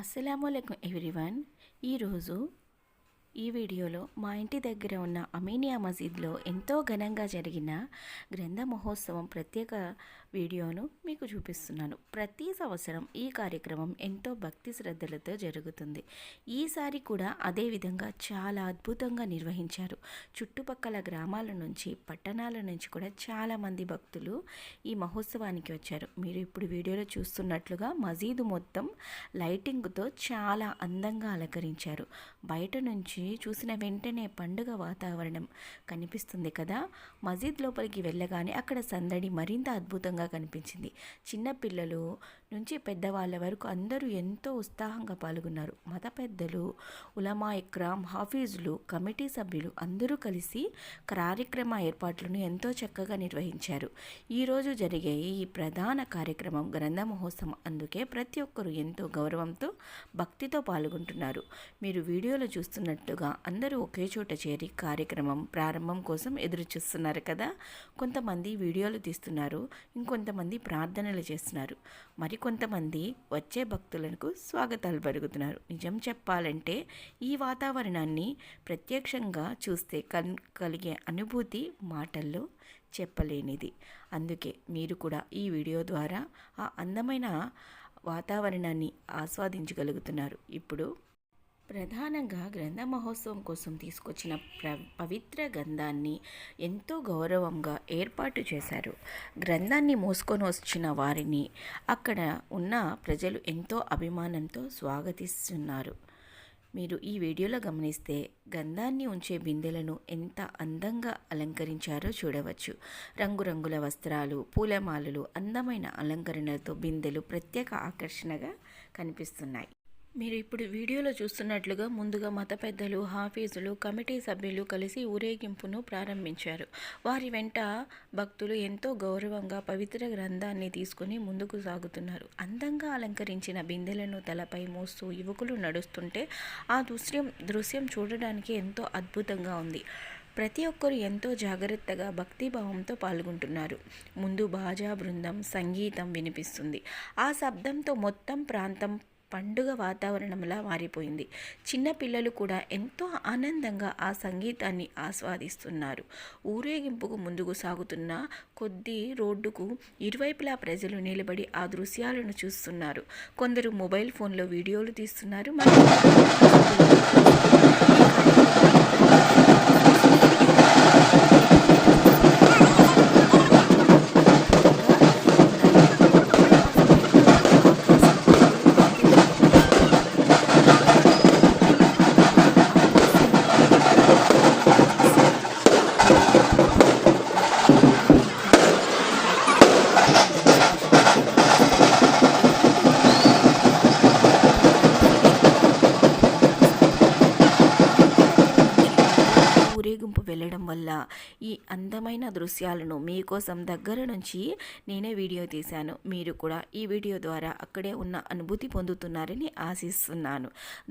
అస్సలాముఅలైకుం everyone. ఈరోజు ఈ వీడియోలో మా ఇంటి దగ్గర ఉన్న అమీనియా మసీద్లో ఎంతో ఘనంగా జరిగిన గ్రంథ మహోత్సవం ప్రత్యేక వీడియోను మీకు చూపిస్తున్నాను. ప్రతి సంవత్సరం ఈ కార్యక్రమం ఎంతో భక్తి శ్రద్ధలతో జరుగుతుంది. ఈసారి కూడా అదే విధంగా చాలా అద్భుతంగా నిర్వహించారు. చుట్టుపక్కల గ్రామాల నుంచి పట్టణాల నుంచి కూడా చాలామంది భక్తులు ఈ మహోత్సవానికి వచ్చారు. మీరు ఇప్పుడు వీడియోలో చూస్తున్నట్లుగా మసీదు మొత్తం లైటింగ్తో చాలా అందంగా అలంకరించారు. బయట నుంచి చూసిన వెంటనే పండుగ వాతావరణం కనిపిస్తుంది కదా. మసీద్ లోపలికి వెళ్ళగానే అక్కడ సందడి మరింత అద్భుతంగా కనిపించింది. చిన్నపిల్లలు నుంచి పెద్దవాళ్ళ వరకు అందరూ ఎంతో ఉత్సాహంగా పాల్గొన్నారు. మత పెద్దలు, ఉలమా ఇక్రామ్, హాఫీజులు, కమిటీ సభ్యులు అందరూ కలిసి కార్యక్రమ ఏర్పాట్లను ఎంతో చక్కగా నిర్వహించారు. ఈరోజు జరిగే ఈ ప్రధాన కార్యక్రమం గ్రంథ మహోత్సవం. అందుకే ప్రతి ఒక్కరూ ఎంతో గౌరవంతో భక్తితో పాల్గొంటున్నారు. మీరు వీడియోలో చూస్తున్నట్టుగా అందరూ ఒకే చోట చేరి కార్యక్రమం ప్రారంభం కోసం ఎదురు చూస్తున్నారు కదా. కొంతమంది వీడియోలు తీస్తున్నారు, ఇంకొంతమంది ప్రార్థనలు చేస్తున్నారు, మరికొంతమంది వచ్చే భక్తులకు స్వాగతాలు పలుకుతున్నారు. నిజం చెప్పాలంటే ఈ వాతావరణాన్ని ప్రత్యక్షంగా చూస్తే కలిగే అనుభూతి మాటల్లో చెప్పలేనిది. అందుకే మీరు కూడా ఈ వీడియో ద్వారా ఆ అందమైన వాతావరణాన్ని ఆస్వాదించగలుగుతున్నారు. ఇప్పుడు ప్రధానంగా గ్రంథ మహోత్సవం కోసం తీసుకొచ్చిన పవిత్ర గ్రంథాన్ని ఎంతో గౌరవంగా ఏర్పాటు చేశారు. గ్రంథాన్ని మోసుకొని వచ్చిన వారిని అక్కడ ఉన్న ప్రజలు ఎంతో అభిమానంతో స్వాగతిస్తున్నారు. మీరు ఈ వీడియోలో గమనిస్తే గంధాన్ని ఉంచే బిందెలను ఎంత అందంగా అలంకరించారో చూడవచ్చు. రంగురంగుల వస్త్రాలు, పూలమాలలు, అందమైన అలంకరణలతో బిందెలు ప్రత్యేక ఆకర్షణగా కనిపిస్తున్నాయి. మీరు ఇప్పుడు వీడియోలో చూస్తున్నట్లుగా ముందుగా మత పెద్దలు, హాఫీజులు, కమిటీ సభ్యులు కలిసి ఊరేగింపును ప్రారంభించారు. వారి వెంట భక్తులు ఎంతో గౌరవంగా పవిత్ర గ్రంథాన్ని తీసుకుని ముందుకు సాగుతున్నారు. అందంగా అలంకరించిన బిందెలను తలపై మోస్తూ యువకులు నడుస్తుంటే ఆ దృశ్యం చూడడానికి ఎంతో అద్భుతంగా ఉంది. ప్రతి ఒక్కరు ఎంతో జాగ్రత్తగా భక్తిభావంతో పాల్గొంటున్నారు. ముందు బాజా బృందం సంగీతం వినిపిస్తుంది. ఆ శబ్దంతో మొత్తం ప్రాంతం పండుగ వాతావరణంలా మారిపోయింది. చిన్నపిల్లలు కూడా ఎంతో ఆనందంగా ఆ సంగీతాన్ని ఆస్వాదిస్తున్నారు. ఊరేగింపుకు ముందుకు సాగుతున్న కొద్ది రోడ్డుకు ఇరువైపులా ప్రజలు నిలబడి ఆ దృశ్యాలను చూస్తున్నారు. కొందరు మొబైల్ ఫోన్లో వీడియోలు తీస్తున్నారు. ఊరేగింపు వెళ్ళడం వల్ల ఈ అందమైన దృశ్యాలను మీకోసం దగ్గర నుంచి నేనే వీడియో తీశాను. మీరు కూడా ఈ వీడియో ద్వారా అక్కడే ఉన్న అనుభూతి పొందుతున్నారని ఆశిస్తున్నాను.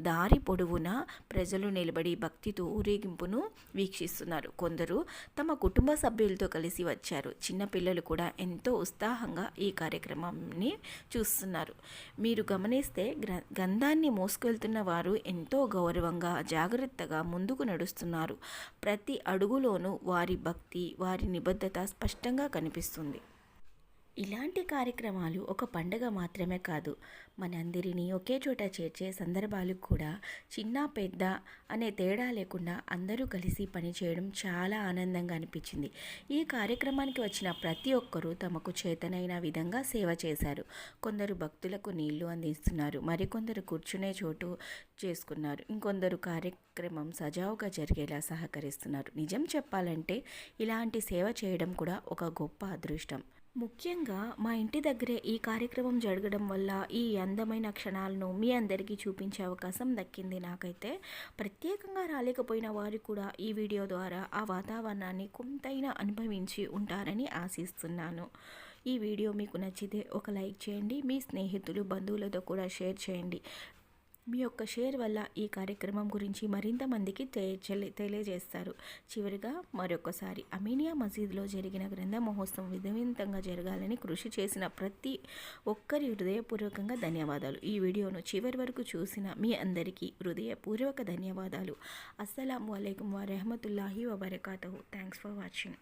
దారి పొడవునా ప్రజలు నిలబడి భక్తితో ఊరేగింపును వీక్షిస్తున్నారు. కొందరు తమ కుటుంబ సభ్యులతో కలిసి వచ్చారు. చిన్నపిల్లలు కూడా ఎంతో ఉత్సాహంగా ఈ కార్యక్రమాన్ని చూస్తున్నారు. మీరు గమనిస్తే గంధాన్ని మోసుకెళ్తున్న వారు ఎంతో గౌరవంగా జాగ్రత్తగా ముందుకు నడుస్తున్నారు. ప్రతి అడుగులోనూ వారి భక్తి, వారి నిబద్ధత స్పష్టంగా కనిపిస్తుంది. ఇలాంటి కార్యక్రమాలు ఒక పండుగ మాత్రమే కాదు, మనందరినీ ఒకే చోట చేర్చే సందర్భాలు కూడా. చిన్న పెద్ద అనే తేడా లేకుండా అందరూ కలిసి పనిచేయడం చాలా ఆనందంగా అనిపించింది. ఈ కార్యక్రమానికి వచ్చిన ప్రతి ఒక్కరూ తమకు చేతనైన విధంగా సేవ చేశారు. కొందరు భక్తులకు నీళ్లు అందిస్తున్నారు, మరికొందరు కూర్చునే చోటు చేసుకున్నారు, ఇంకొందరు కార్యక్రమం సజావుగా జరిగేలా సహకరిస్తున్నారు. నిజం చెప్పాలంటే ఇలాంటి సేవ చేయడం కూడా ఒక గొప్ప అదృష్టం. ముఖ్యంగా మా ఇంటి దగ్గరే ఈ కార్యక్రమం జరగడం వల్ల ఈ అందమైన క్షణాలను మీ అందరికీ చూపించే అవకాశం దక్కింది. నాకైతే ప్రత్యేకంగా రాలేకపోయిన వారు కూడా ఈ వీడియో ద్వారా ఆ వాతావరణాన్ని కొంతైనా అనుభవించి ఉంటారని ఆశిస్తున్నాను. ఈ వీడియో మీకు నచ్చితే ఒక లైక్ చేయండి, మీ స్నేహితులు బంధువులతో కూడా షేర్ చేయండి. మీ యొక్క షేర్ వల్ల ఈ కార్యక్రమం గురించి మరింత మందికి తెలియజేస్తారు. చివరిగా మరొకసారి అమీనియా మసీదులో జరిగిన గ్రంథ మహోత్సవం విజయవంతంగా జరగాలని కృషి చేసిన ప్రతి ఒక్కరి హృదయపూర్వకంగా ధన్యవాదాలు. ఈ వీడియోను చివరి వరకు చూసిన మీ అందరికీ హృదయపూర్వక ధన్యవాదాలు. అస్సలాము అలైకుం వరహమతుల్లాహి వబరకాతుహు. Thanks for watching.